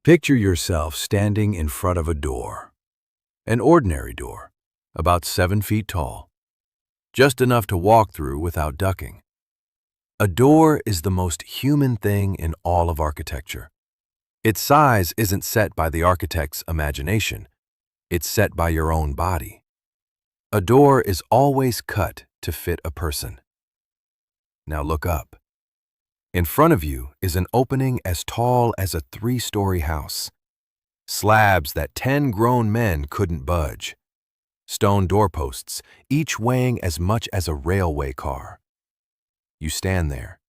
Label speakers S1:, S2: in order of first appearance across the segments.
S1: Picture yourself standing in front of a door. An ordinary door, about 7 feet tall, just enough to walk through without ducking. A door is the most human thing in all of architecture. Its size isn't set by the architect's imagination, it's set by your own body. A door is always cut to fit a person. Now look up. In front of you is an opening as tall as a 3-story house. Slabs that 10 grown men couldn't budge. Stone doorposts, each weighing as much as a railway car. You stand there,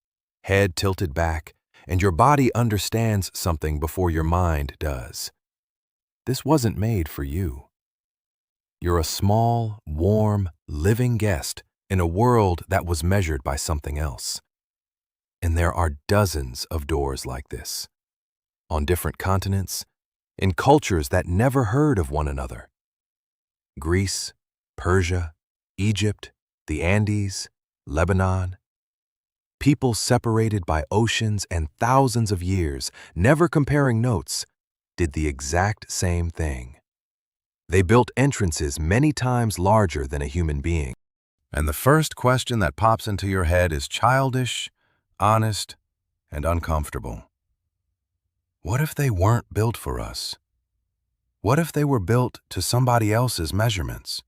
S1: head tilted back, and your body understands something before your mind does. This wasn't made for you. You're a small, warm, living guest in a world that was measured by something else. And there are dozens of doors like this, on different continents, in cultures that never heard of one another. Greece, Persia, Egypt, the Andes, Lebanon. People separated by oceans and thousands of years, never comparing notes, did the exact same thing. They built entrances many times larger than a human being. And the first question that pops into your head is childish, honest, and uncomfortable. What if they weren't built for us? What if they were built to somebody else's measurements?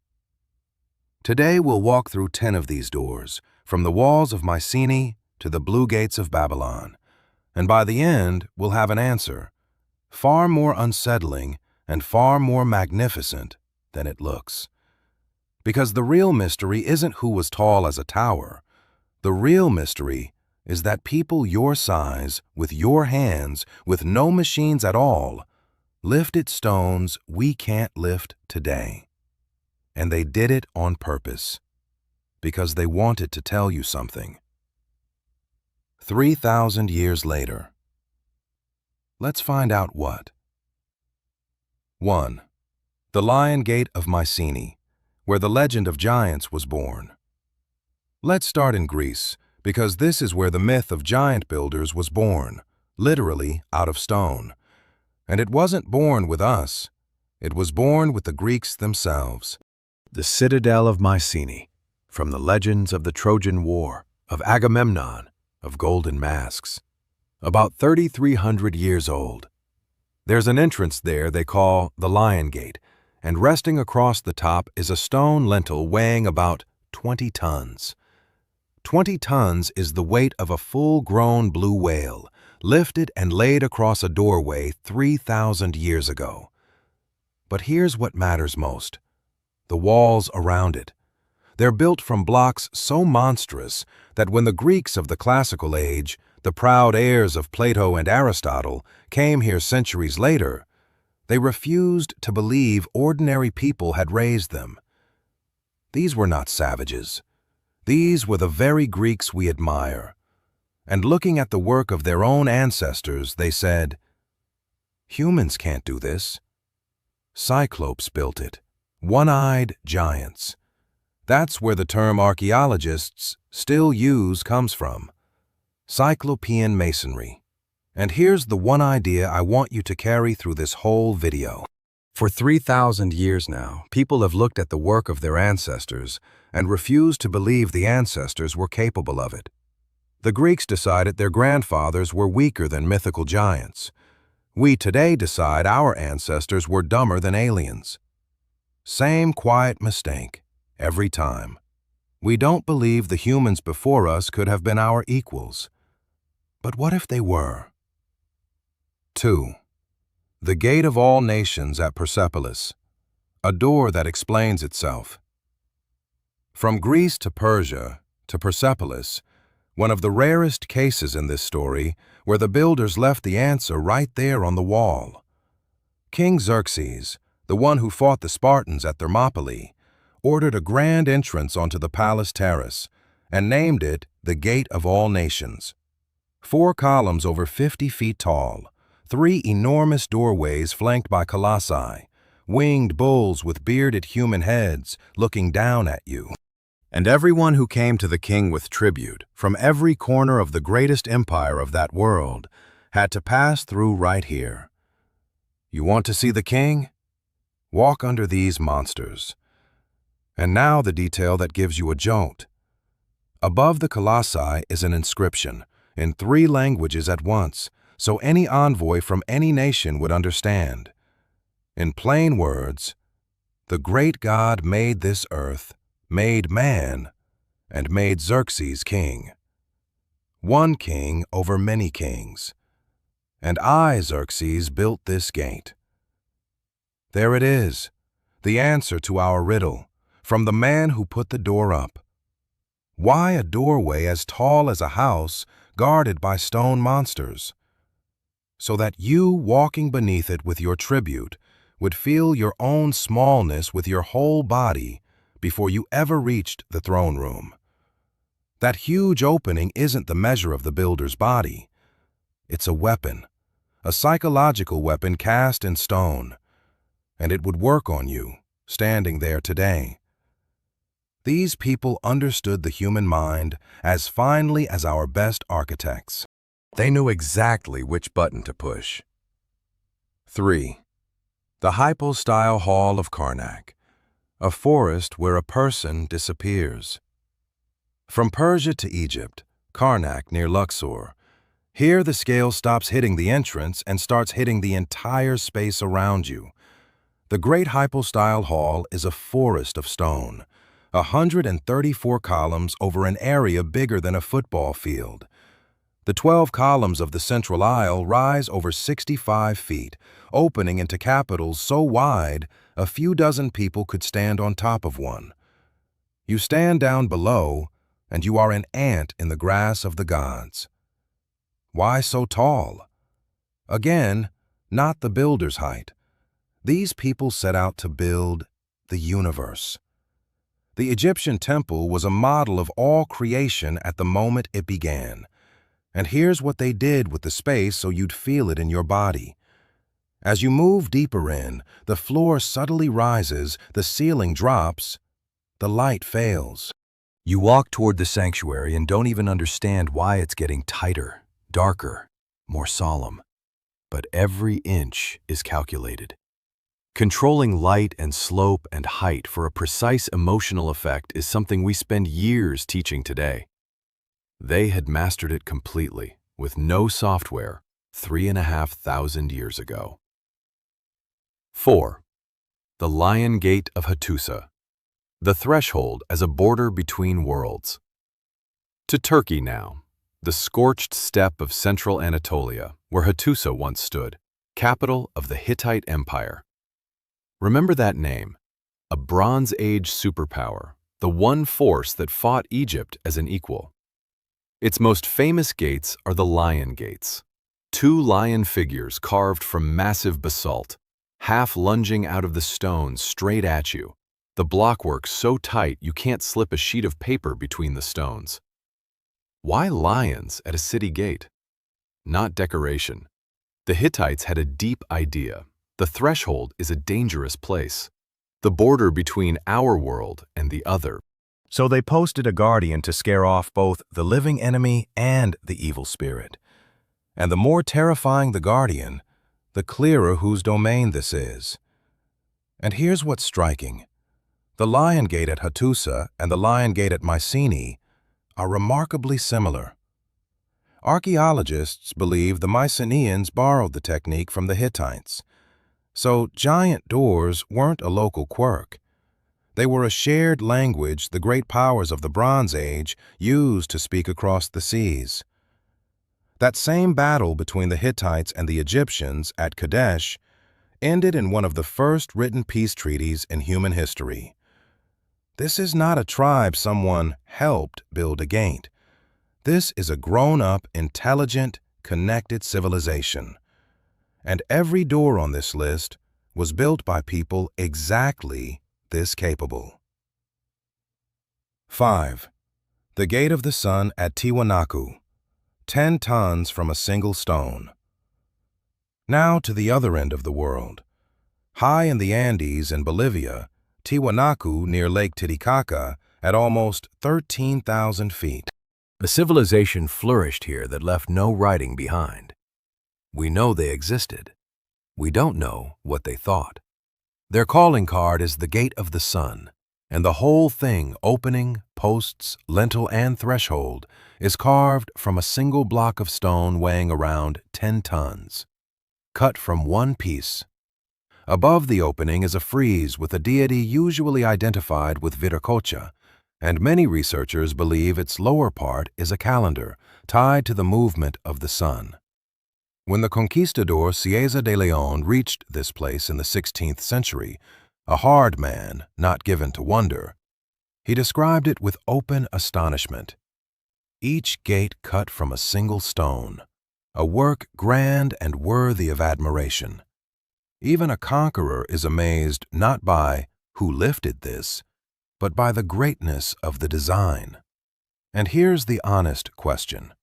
S1: Today we'll walk through 10 of these doors, from the walls of Mycenae to the blue gates of Babylon, and by the end we'll have an answer, far more unsettling and far more magnificent than it looks. Because the real mystery isn't who was tall as a tower. The real mystery is that people your size, with your hands, with no machines at all, lifted stones we can't lift today. And they did it on purpose, because they wanted to tell you something. 3,000 years later. Let's find out what. 1. The Lion Gate of Mycenae, where the legend of giants was born. Let's start in Greece, because this is where the myth of giant builders was born, literally out of stone. And it wasn't born with us. It was born with the Greeks themselves. The citadel of Mycenae, from the legends of the Trojan War, of Agamemnon, of golden masks. About 3,300 years old. There's an entrance there they call the Lion Gate, and resting across the top is a stone lintel weighing about 20 tons. 20 tons is the weight of a full-grown blue whale, lifted and laid across a doorway 3,000 years ago. But here's what matters most. The walls around it. They're built from blocks so monstrous that when the Greeks of the classical age, the proud heirs of Plato and Aristotle, came here centuries later, they refused to believe ordinary people had raised them. These were not savages. These were the very Greeks we admire. And looking at the work of their own ancestors, they said, "Humans can't do this." Cyclopes built it, one-eyed giants. That's where the term archaeologists still use comes from. Cyclopean masonry. And here's the one idea I want you to carry through this whole video. For 3,000 years now, people have looked at the work of their ancestors and refused to believe the ancestors were capable of it. The Greeks decided their grandfathers were weaker than mythical giants. We today decide our ancestors were dumber than aliens. Same quiet mistake, every time. We don't believe the humans before us could have been our equals. But what if they were? 2. The Gate of All Nations at Persepolis, a door that explains itself. From Greece to Persia to Persepolis, one of the rarest cases in this story where the builders left the answer right there on the wall. King Xerxes, the one who fought the Spartans at Thermopylae, ordered a grand entrance onto the palace terrace and named it the Gate of All Nations. 4 columns over 50 feet tall, 3 enormous doorways flanked by colossi, winged bulls with bearded human heads looking down at you. And everyone who came to the king with tribute, from every corner of the greatest empire of that world, had to pass through right here. You want to see the king? Walk under these monsters. And now the detail that gives you a jolt. Above the colossi is an inscription, in 3 languages at once, so any envoy from any nation would understand. In plain words, the great God made this earth, made man, and made Xerxes king. One king over many kings. And I, Xerxes, built this gate. There it is, the answer to our riddle, from the man who put the door up. Why a doorway as tall as a house, guarded by stone monsters? So that you, walking beneath it with your tribute, would feel your own smallness with your whole body before you ever reached the throne room. That huge opening isn't the measure of the builder's body. It's a weapon, a psychological weapon cast in stone, and it would work on you, standing there today. These people understood the human mind as finely as our best architects. They knew exactly which button to push. 3. The Hypostyle Hall of Karnak, a forest where a person disappears. From Persia to Egypt, Karnak near Luxor, here the scale stops hitting the entrance and starts hitting the entire space around you. The Great Hypostyle Hall is a forest of stone, 134 columns over an area bigger than a football field. The 12 columns of the central aisle rise over 65 feet, opening into capitals so wide a few dozen people could stand on top of one. You stand down below, and you are an ant in the grass of the gods. Why so tall? Again, not the builder's height. These people set out to build the universe. The Egyptian temple was a model of all creation at the moment it began. And here's what they did with the space so you'd feel it in your body. As you move deeper in, the floor subtly rises, the ceiling drops, the light fails. You walk toward the sanctuary and don't even understand why it's getting tighter, darker, more solemn. But every inch is calculated. Controlling light and slope and height for a precise emotional effect is something we spend years teaching today. They had mastered it completely, with no software, 3,500 years ago. 4. The Lion Gate of Hattusa, the threshold as a border between worlds. To Turkey now, the scorched steppe of central Anatolia, where Hattusa once stood, capital of the Hittite Empire. Remember that name, a Bronze Age superpower, the one force that fought Egypt as an equal. Its most famous gates are the Lion Gates, 2 lion figures carved from massive basalt, half lunging out of the stone straight at you, the blockwork so tight you can't slip a sheet of paper between the stones. Why lions at a city gate? Not decoration. The Hittites had a deep idea. The threshold is a dangerous place, the border between our world and the other. So they posted a guardian to scare off both the living enemy and the evil spirit. And the more terrifying the guardian, the clearer whose domain this is. And here's what's striking. The Lion Gate at Hattusa and the Lion Gate at Mycenae are remarkably similar. Archaeologists believe the Mycenaeans borrowed the technique from the Hittites. So giant doors weren't a local quirk. They were a shared language the great powers of the Bronze Age used to speak across the seas. That same battle between the Hittites and the Egyptians at Kadesh ended in one of the first written peace treaties in human history. This is not a tribe someone helped build a gate. This is a grown-up, intelligent, connected civilization. And every door on this list was built by people exactly this capable. 5. The Gate of the Sun at Tiwanaku, 10 tons from a single stone. Now to the other end of the world. High in the Andes in Bolivia, Tiwanaku near Lake Titicaca at almost 13,000 feet. A civilization flourished here that left no writing behind. We know they existed, We don't know what they thought. Their calling card is the Gate of the Sun, and the whole thing, opening, posts, lintel, and threshold, is carved from a single block of stone weighing around 10 tons, cut from one piece. Above the opening is a frieze with a deity usually identified with Viracocha, and many researchers believe its lower part is a calendar tied to the movement of the sun. When the conquistador Cieza de Leon reached this place in the 16th century, a hard man, not given to wonder, he described it with open astonishment. Each gate cut from a single stone, a work grand and worthy of admiration. Even a conqueror is amazed not by who lifted this, but by the greatness of the design. And here's the honest question.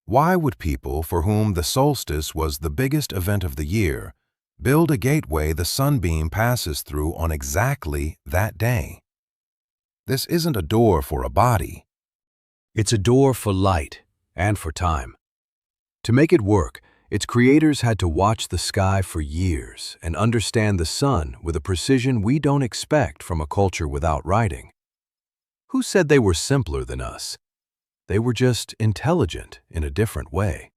S1: Why would people for whom the solstice was the biggest event of the year build a gateway the sunbeam passes through on exactly that day? This isn't a door for a body.
S2: It's a door for light and for time. To make it work, its creators had to watch the sky for years and understand the sun with a precision we don't expect from a culture without writing. Who said they were simpler than us? They were just intelligent in a different way.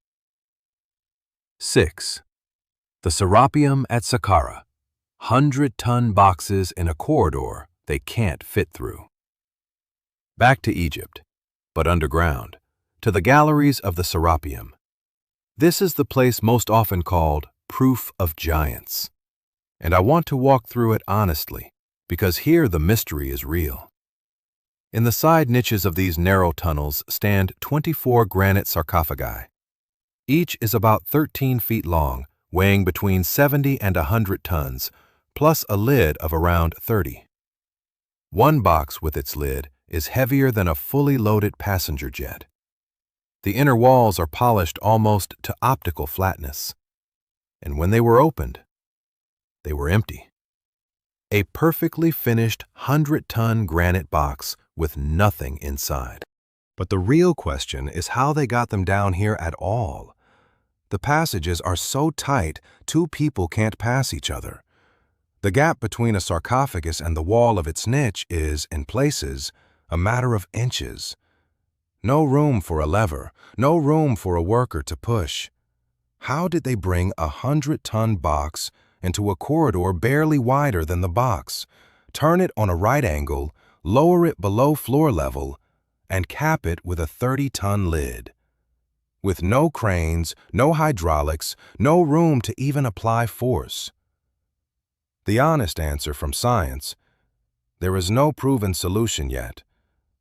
S2: 6. The Serapeum at Saqqara. 100-ton boxes in a corridor they can't fit through. Back to Egypt, but underground, to the galleries of the Serapeum. This is the place most often called Proof of Giants. And I want to walk through it honestly, because here the mystery is real. In the side niches of these narrow tunnels stand 24 granite sarcophagi. Each is about 13 feet long, weighing between 70 and 100 tons, plus a lid of around 30. One box with its lid is heavier than a fully loaded passenger jet. The inner walls are polished almost to optical flatness. And when they were opened, they were empty. A perfectly finished 100-ton granite box with nothing inside. But the real question is how they got them down here at all. The passages are so tight, two people can't pass each other. The gap between a sarcophagus and the wall of its niche is, in places, a matter of inches. No room for a lever, no room for a worker to push. How did they bring a 100-ton box into a corridor barely wider than the box, turn it on a right angle, lower it below floor level, and cap it with a 30-ton lid? With no cranes, no hydraulics, no room to even apply force. The honest answer from science: there is no proven solution yet.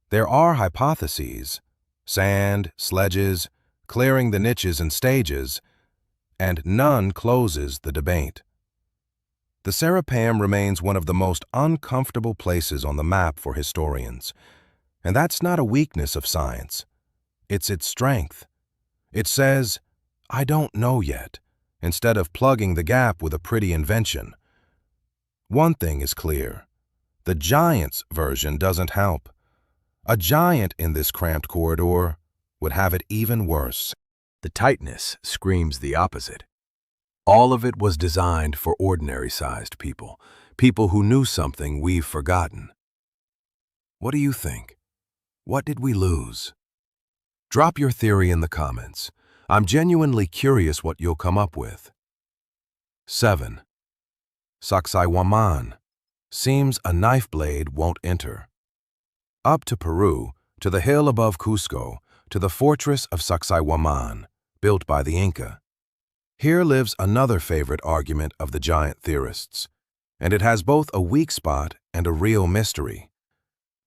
S2: There are hypotheses: sand, sledges, clearing the niches in stages, and none closes the debate. The Serapeum remains one of the most uncomfortable places on the map for historians, and that's not a weakness of science. It's its strength. It says, "I don't know yet," instead of plugging the gap with a pretty invention. One thing is clear: the giant's version doesn't help. A giant in this cramped corridor would have it even worse. The tightness screams the opposite. All of it was designed for ordinary-sized people, people who knew something we've forgotten. What do you think? What did we lose? Drop your theory in the comments. I'm genuinely curious what you'll come up with. 7. Sacsayhuamán. Seems a knife blade won't enter. Up to Peru, to the hill above Cusco, to the fortress of Sacsayhuamán, built by the Inca. Here lives another favorite argument of the giant theorists, and it has both a weak spot and a real mystery.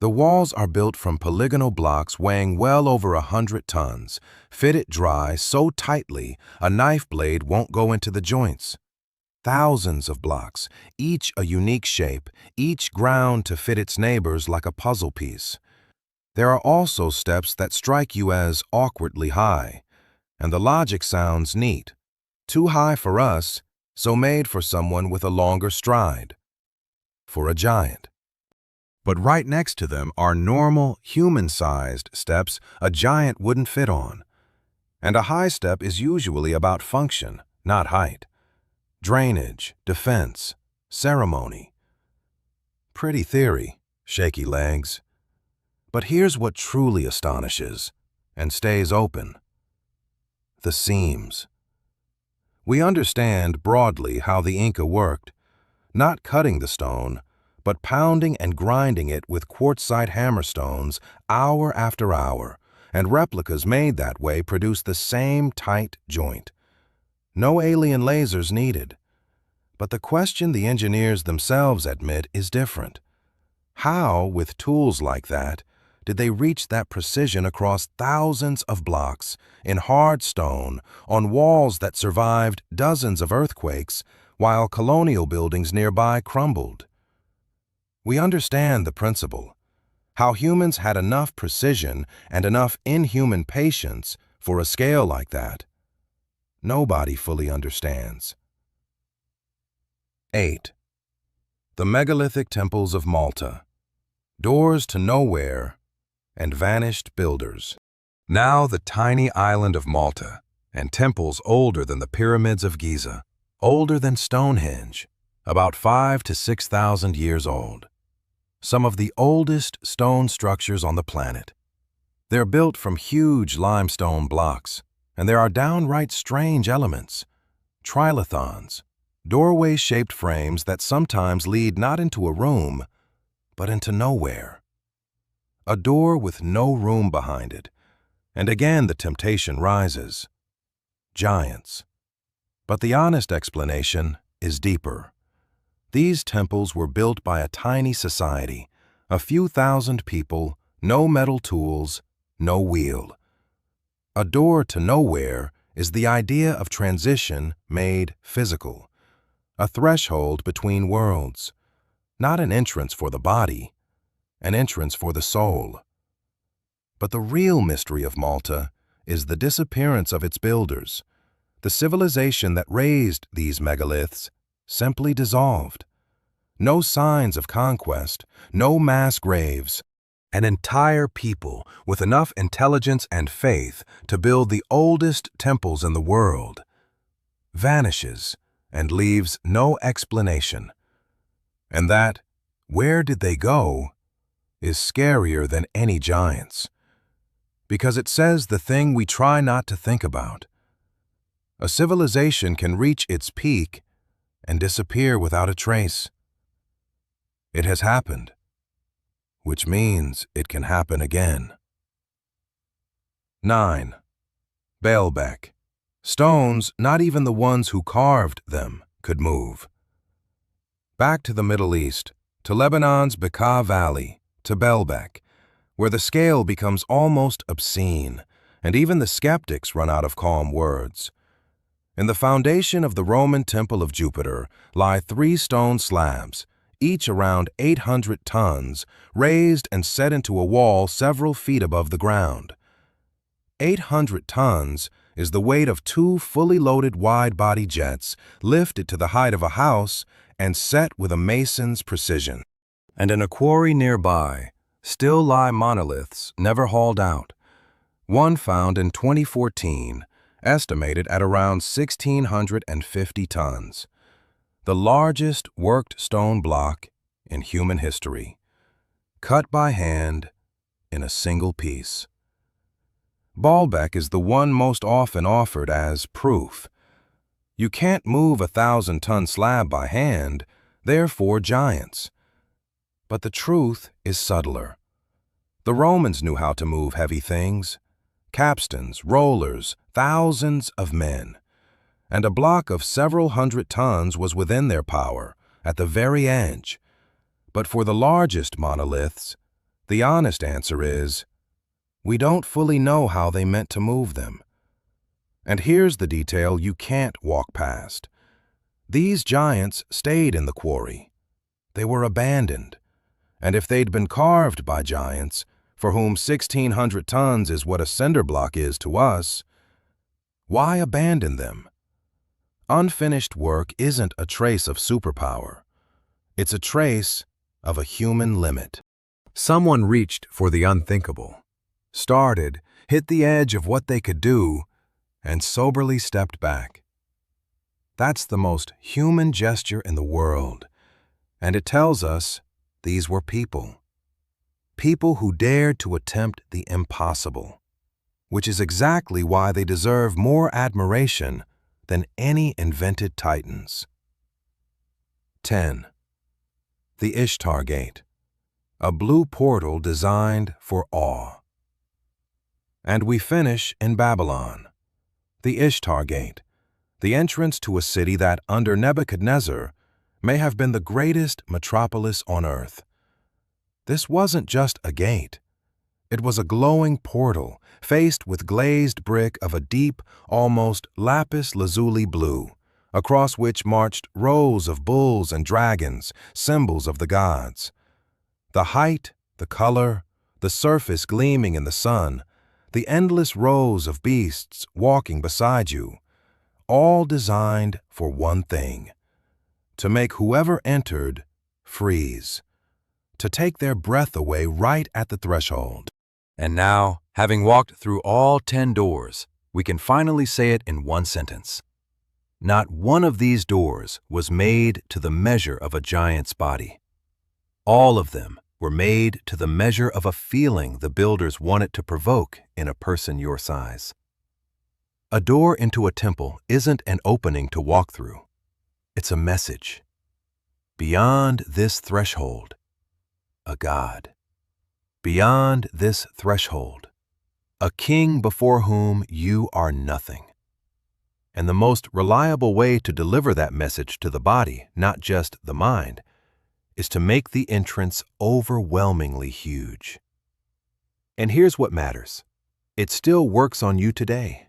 S2: The walls are built from polygonal blocks weighing well over 100 tons, fitted dry so tightly a knife blade won't go into the joints. Thousands of blocks, each a unique shape, each ground to fit its neighbors like a puzzle piece. There are also steps that strike you as awkwardly high, and the logic sounds neat. Too high for us, so made for someone with a longer stride. For a giant. But right next to them are normal, human-sized steps a giant wouldn't fit on. And a high step is usually about function, not height.
S1: drainage, defense, ceremony. Pretty theory, shaky legs. But here's what truly astonishes and stays open: the seams. We understand broadly how the Inca worked, not cutting the stone, but pounding and grinding it with quartzite hammerstones hour after hour, and replicas made that way produce the same tight joint. No alien lasers needed. But the question the engineers themselves admit is different. How, with tools like that, did they reach that precision across thousands of blocks, in hard stone, on walls that survived dozens of earthquakes, while colonial buildings nearby crumbled? We understand the principle, how humans had enough precision and enough inhuman patience for a scale like that. Nobody fully understands. 8. The Megalithic Temples of Malta. Doors to nowhere and vanished builders. Now the tiny island of Malta, and temples older than the pyramids of Giza, older than Stonehenge, about 5,000 to 6,000 years old. Some of the oldest stone structures on the planet. They're built from huge limestone blocks, and there are downright strange elements: trilithons, doorway-shaped frames that sometimes lead not into a room, but into nowhere. A door with no room behind it, and again the temptation rises: giants. But the honest explanation is deeper. These temples were built by a tiny society, a few thousand people, no metal tools, no wheel. A door to nowhere is the idea of transition made physical, a threshold between worlds, not an entrance for the body, an entrance for the soul. But the real mystery of Malta is the disappearance of its builders. The civilization that raised these megaliths simply dissolved. No signs of conquest, no mass graves. An entire people with enough intelligence and faith to build the oldest temples in the world vanishes and leaves no explanation. And that, where did they go, is scarier than any giants, because it says the thing we try not to think about. A civilization can reach its peak and disappear without a trace. It has happened, which means it can happen again. 9. Baalbek. Stones, not even the ones who carved them, could move. Back to the Middle East, to Lebanon's Bekaa Valley, to Baalbek, where the scale becomes almost obscene, and even the skeptics run out of calm words. In the foundation of the Roman Temple of Jupiter lie 3 stone slabs, each around 800 tons, raised and set into a wall several feet above the ground. 800 tons is the weight of 2 fully loaded wide-body jets lifted to the height of a house and set with a mason's precision. And in a quarry nearby still lie monoliths never hauled out. One found in 2014, estimated at around 1,650 tons. The largest worked stone block in human history, cut by hand in a single piece. Baalbek is the one most often offered as proof. You can't move a 1,000-ton slab by hand, therefore giants. But the truth is subtler. The Romans knew how to move heavy things: capstans, rollers, thousands of men. And a block of several hundred tons was within their power, at the very edge. But for the largest monoliths, the honest answer is, we don't fully know how they meant to move them. And here's the detail you can't walk past. These giants stayed in the quarry. They were abandoned. And if they'd been carved by giants, for whom 1,600 tons is what a cinder block is to us, why abandon them? Unfinished work isn't a trace of superpower. It's a trace of a human limit. Someone reached for the unthinkable, started, hit the edge of what they could do, and soberly stepped back. That's the most human gesture in the world. And it tells us these were people. People who dared to attempt the impossible, which is exactly why they deserve more admiration than any invented titans. 10. The Ishtar Gate, a blue portal designed for awe. And we finish in Babylon. The Ishtar Gate, the entrance to a city that, under Nebuchadnezzar, may have been the greatest metropolis on earth. This wasn't just a gate. It was a glowing portal faced with glazed brick of a deep, almost lapis lazuli blue, across which marched rows of bulls and dragons, symbols of the gods. The height, the color, the surface gleaming in the sun, the endless rows of beasts walking beside you, all designed for one thing: to make whoever entered freeze, to take their breath away right at the threshold.
S2: And now, having walked through all 10 doors, we can finally say it in one sentence. Not one of these doors was made to the measure of a giant's body. All of them were made to the measure of a feeling the builders wanted to provoke in a person your size. A door into a temple isn't an opening to walk through. It's a message. Beyond this threshold, a god. Beyond this threshold, a king before whom you are nothing. And the most reliable way to deliver that message to the body, not just the mind, is to make the entrance overwhelmingly huge. And here's what matters. It still works on you today.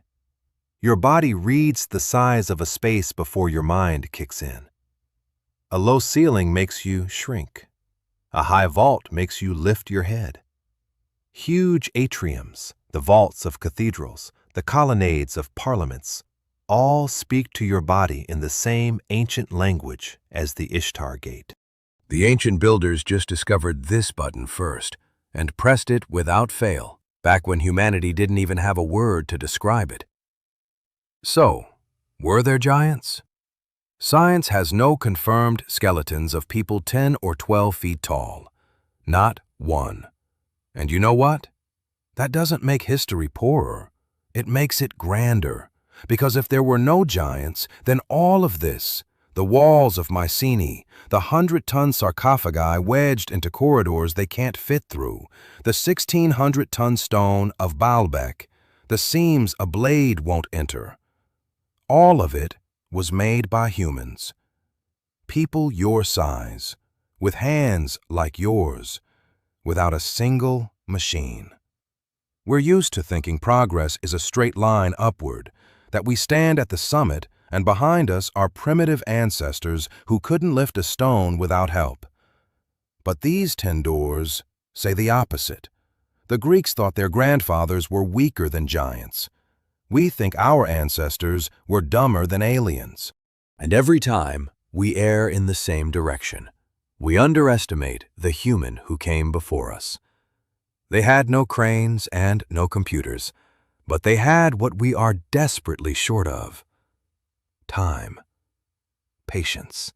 S2: Your body reads the size of a space before your mind kicks in. A low ceiling makes you shrink. A high vault makes you lift your head. Huge atriums, the vaults of cathedrals, the colonnades of parliaments, all speak to your body in the same ancient language as the Ishtar Gate. The ancient builders just discovered this button first and pressed it without fail, back when humanity didn't even have a word to describe it. So, were there giants? Science has no confirmed skeletons of people 10 or 12 feet tall. Not one. And you know what? That doesn't make history poorer. It makes it grander. Because if there were no giants, then all of this, the walls of Mycenae, the 100-ton sarcophagi wedged into corridors they can't fit through, the 1,600-ton stone of Baalbek, the seams a blade won't enter, all of it was made by humans. People your size, with hands like yours, without a single machine. We're used to thinking progress is a straight line upward, that we stand at the summit and behind us are primitive ancestors who couldn't lift a stone without help. But these 10 doors say the opposite. The Greeks thought their grandfathers were weaker than giants. We think our ancestors were dumber than aliens. And every time, we err in the same direction. We underestimate the human who came before us. They had no cranes and no computers, but they had what we are desperately short of: time, patience,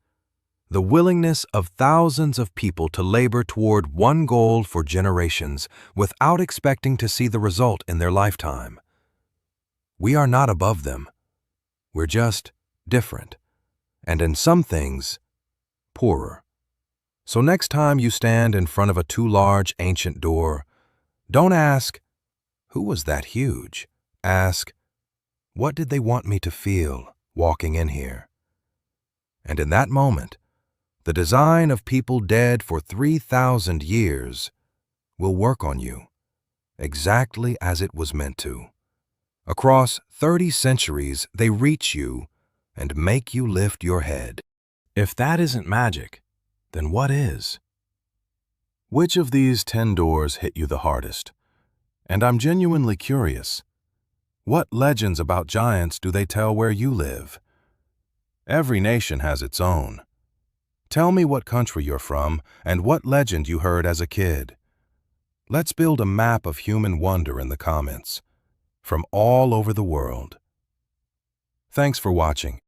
S2: the willingness of thousands of people to labor toward one goal for generations without expecting to see the result in their lifetime. We are not above them. We're just different, and in some things, poorer. So next time you stand in front of a too large ancient door, don't ask, "Who was that huge?" Ask, "What did they want me to feel walking in here?" And in that moment, the design of people dead for 3,000 years will work on you, exactly as it was meant to. Across 30 centuries, they reach you and make you lift your head. If that isn't magic, then what is? Which of these 10 doors hit you the hardest? And I'm genuinely curious. What legends about giants do they tell where you live? Every nation has its own. Tell me what country you're from and what legend you heard as a kid. Let's build a map of human wonder in the comments, from all over the world. Thanks for watching.